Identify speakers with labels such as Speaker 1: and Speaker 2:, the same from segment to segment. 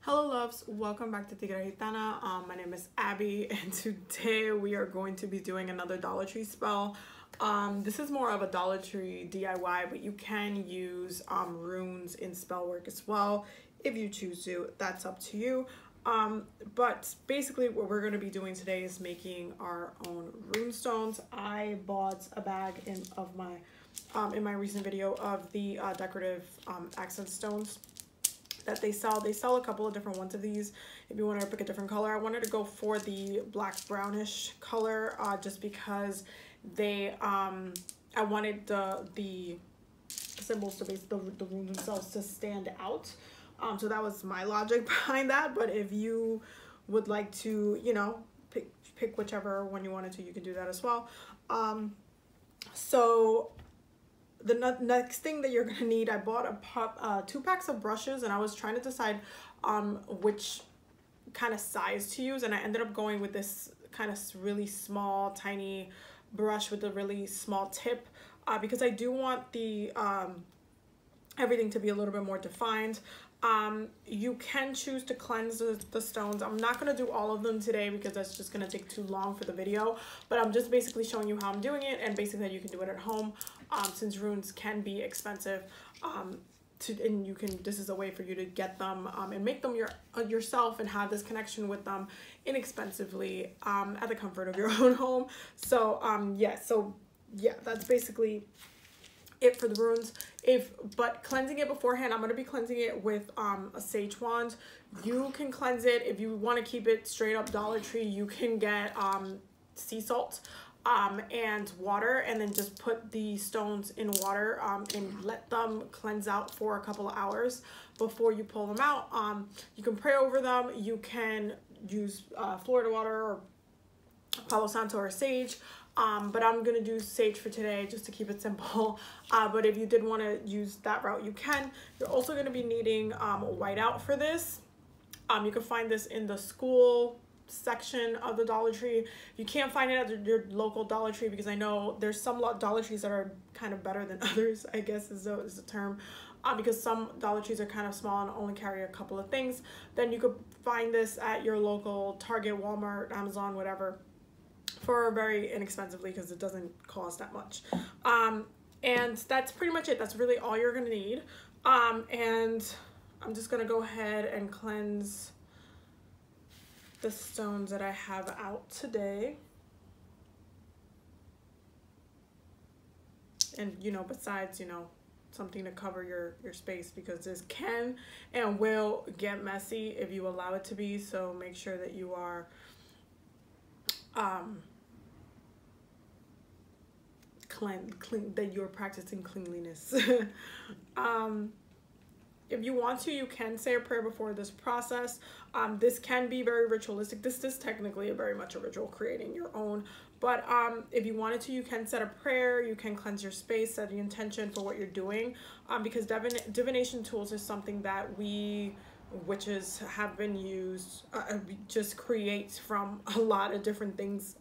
Speaker 1: Hello loves, welcome back to TigeraGitana. My name is Abby and today we are going to be doing another Dollar Tree spell. This is more of a Dollar Tree DIY, but you can use runes in spell work as well if you choose to. That's up to you. But basically what we're going to be doing today is making our own rune stones. I bought a bag in my recent video of the decorative accent stones that they sell. They sell a couple of different ones of these if you want to pick a different color. I wanted to go for the black brownish color just because they I wanted the symbols to base the runes themselves to stand out. So that was my logic behind that. But if you would like to, you know, pick whichever one you wanted to, you can do that as well. So the next thing that you're gonna need, I bought 2 packs of brushes, and I was trying to decide which kind of size to use, and I ended up going with this kind of really small, tiny brush with a really small tip because I do want the everything to be a little bit more defined. You can choose to cleanse the stones. I'm not going to do all of them today because that's just going to take too long for the video, but I'm just basically showing you how I'm doing it, and basically you can do it at home since runes can be expensive. And you can, this is a way for you to get them and make them yourself and have this connection with them inexpensively at the comfort of your own home. So yeah, that's basically it for the runes. But cleansing it beforehand, I'm going to be cleansing it with a sage wand. You can cleanse it if you want to keep it straight up Dollar Tree. You can get sea salt and water, and then just put the stones in water and let them cleanse out for a couple of hours before you pull them out. You can pray over them. You can use Florida water or Palo Santo or sage. But I'm gonna do sage for today just to keep it simple. But if you did want to use that route, you can. You're also going to be needing whiteout for this. You can find this in the school section of the Dollar Tree. You can't find it at your local Dollar Tree, because I know there's some Dollar Trees that are kind of better than others, I guess is the term. Because some Dollar Trees are kind of small and only carry a couple of things. Then you could find this at your local Target, Walmart, Amazon, whatever, for very inexpensively, because it doesn't cost that much. And that's pretty much it. That's really all you're gonna need. And I'm just gonna go ahead and cleanse the stones that I have out today. And you know, besides, you know, something to cover your space, because this can and will get messy if you allow it to be. So make sure that you are that you're practicing cleanliness. If you want to, you can say a prayer before this process. This can be very ritualistic. This is technically very much a ritual, creating your own. But if you wanted to, you can set a prayer. You can cleanse your space, set the intention for what you're doing. Because divination tools is something that witches have been used, just create from a lot of different things,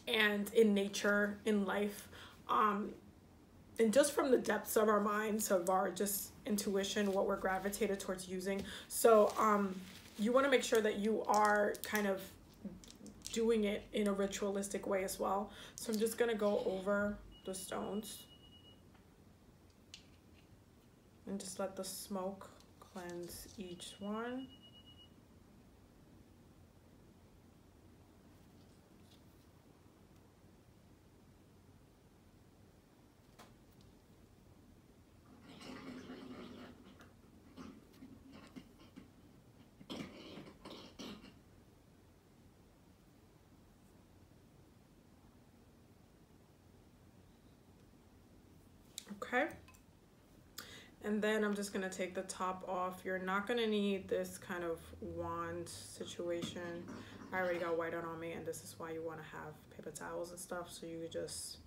Speaker 1: and in nature, in life, and just from the depths of our minds, of our just intuition, what we're gravitated towards using. So you want to make sure that you are kind of doing it in a ritualistic way as well. So I'm just going to go over the stones and just let the smoke cleanse each one. Okay, and then I'm just gonna take the top off. You're not gonna need this kind of wand situation. I already got white on me, and this is why you want to have paper towels and stuff, so you just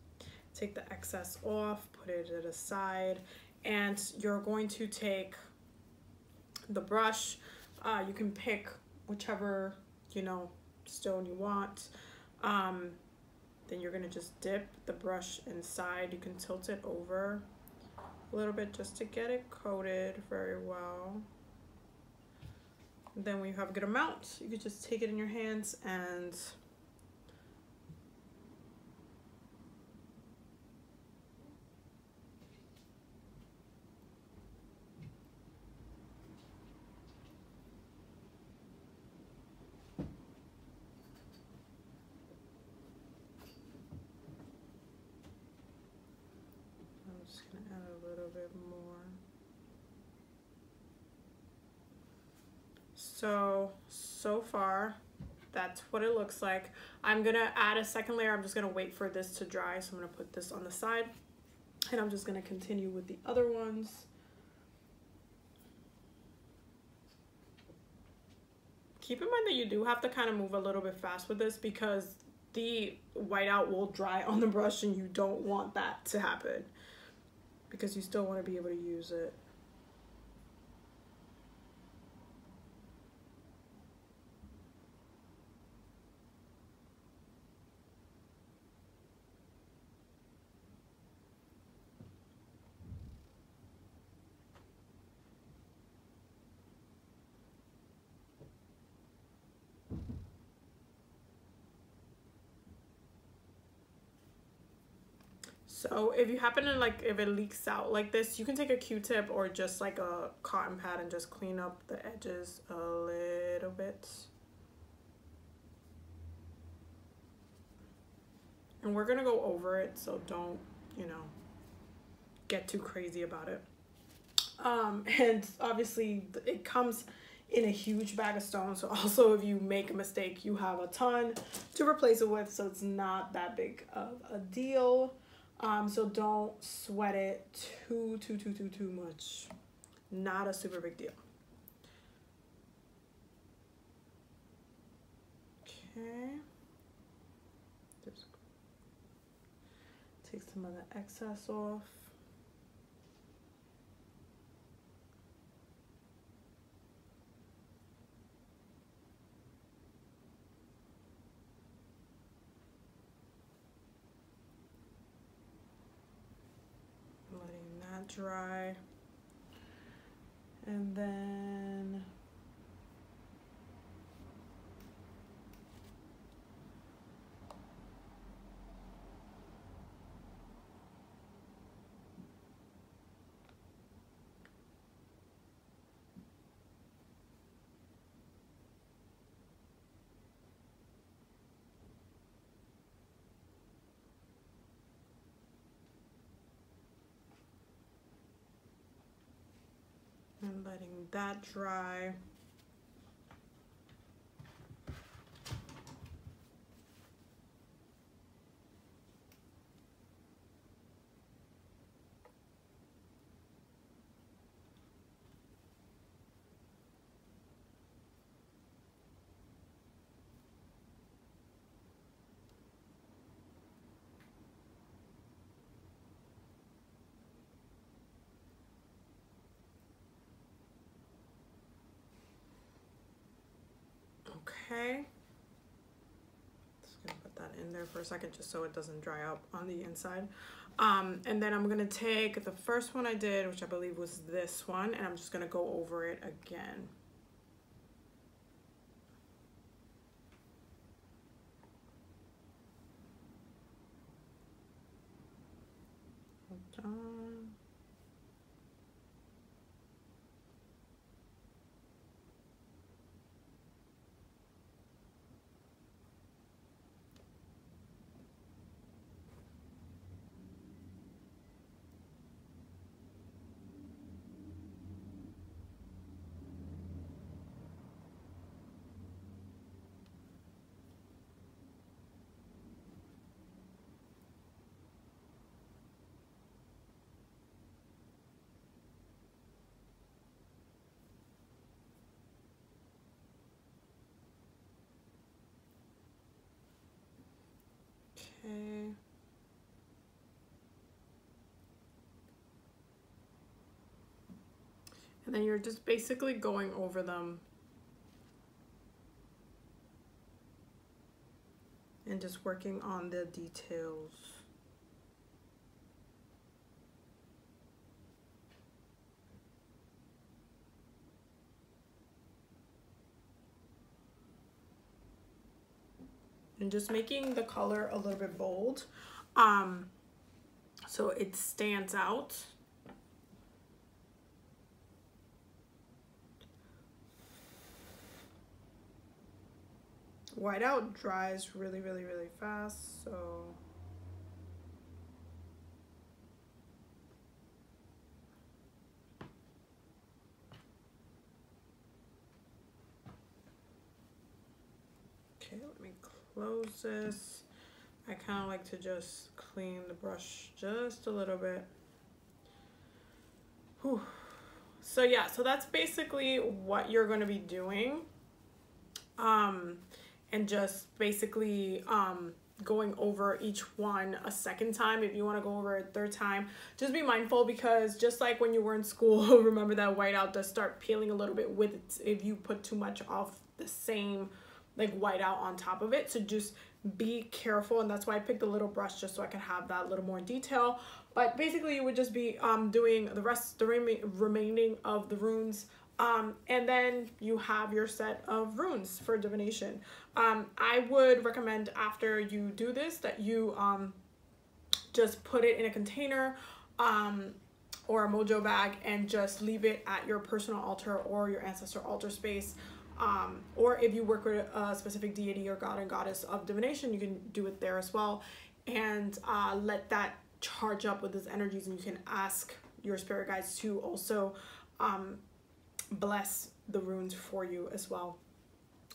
Speaker 1: take the excess off, put it to the side, and you're going to take the brush. You can pick whichever, you know, stone you want. Then you're gonna just dip the brush inside. You can tilt it over a little bit just to get it coated very well. Then when you have a good amount, you could just take it in your hands and I'm just gonna add a little bit more. So far, that's what it looks like. I'm gonna add a second layer. I'm just gonna wait for this to dry. So I'm gonna put this on the side and I'm just gonna continue with the other ones. Keep in mind that you do have to kind of move a little bit fast with this because the whiteout will dry on the brush and you don't want that to happen because you still want to be able to use it. So if you happen to like, if it leaks out like this, you can take a Q-tip or just like a cotton pad and just clean up the edges a little bit. And we're gonna go over it, so don't, you know, get too crazy about it. And obviously it comes in a huge bag of stones, so also if you make a mistake, you have a ton to replace it with, so it's not that big of a deal. So don't sweat it too much. Not a super big deal. Okay. Just take some of the excess off. Letting that dry. And then letting that dry. Okay, just gonna put that in there for a second just so it doesn't dry up on the inside. And then I'm gonna take the first one I did, which I believe was this one, and I'm just gonna go over it again. Hold on. Okay. And then you're just basically going over them and just working on the details. and just making the color a little bit bold, so it stands out. Whiteout dries really, really, really fast, so okay, let me close this. I kind of like to just clean the brush just a little bit. Whew. So yeah, so that's basically what you're going to be doing. And just basically going over each one a second time. If you want to go over a third time, just be mindful, because just like when you were in school, remember that whiteout does start peeling a little bit with it if you put too much of the same like whiteout on top of it. So just be careful, and that's why I picked a little brush, just so I can have that little more detail. But basically you would just be doing the remaining of the runes. And then you have your set of runes for divination. I would recommend after you do this that you just put it in a container or a mojo bag and just leave it at your personal altar or your ancestor altar space. Or if you work with a specific deity or god and goddess of divination, you can do it there as well, and let that charge up with those energies, and you can ask your spirit guides to also bless the runes for you as well.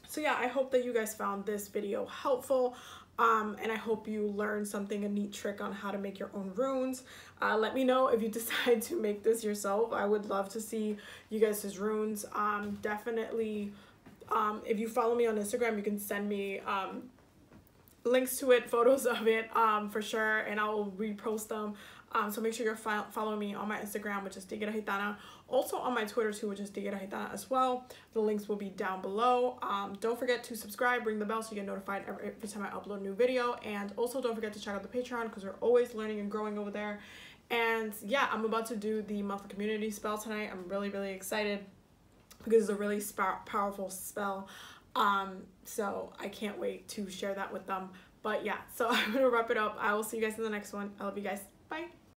Speaker 1: So yeah, I hope that you guys found this video helpful, and I hope you learned something, a neat trick on how to make your own runes. Let me know if you decide to make this yourself. I would love to see you guys' runes. Definitely, if you follow me on Instagram, you can send me links to it, photos of it, for sure, and I'll repost them. So make sure you're following me on my Instagram, which is TigeraGitana. Also on my Twitter too, which is TigeraGitana as well. The links will be down below. Don't forget to subscribe, ring the bell so you get notified every time I upload a new video. And also don't forget to check out the Patreon, because we're always learning and growing over there. And yeah, I'm about to do the monthly community spell tonight. I'm really, really excited, because it's a really powerful spell. So I can't wait to share that with them. But yeah, so I'm gonna wrap it up. I will see you guys in the next one. I love you guys. Bye.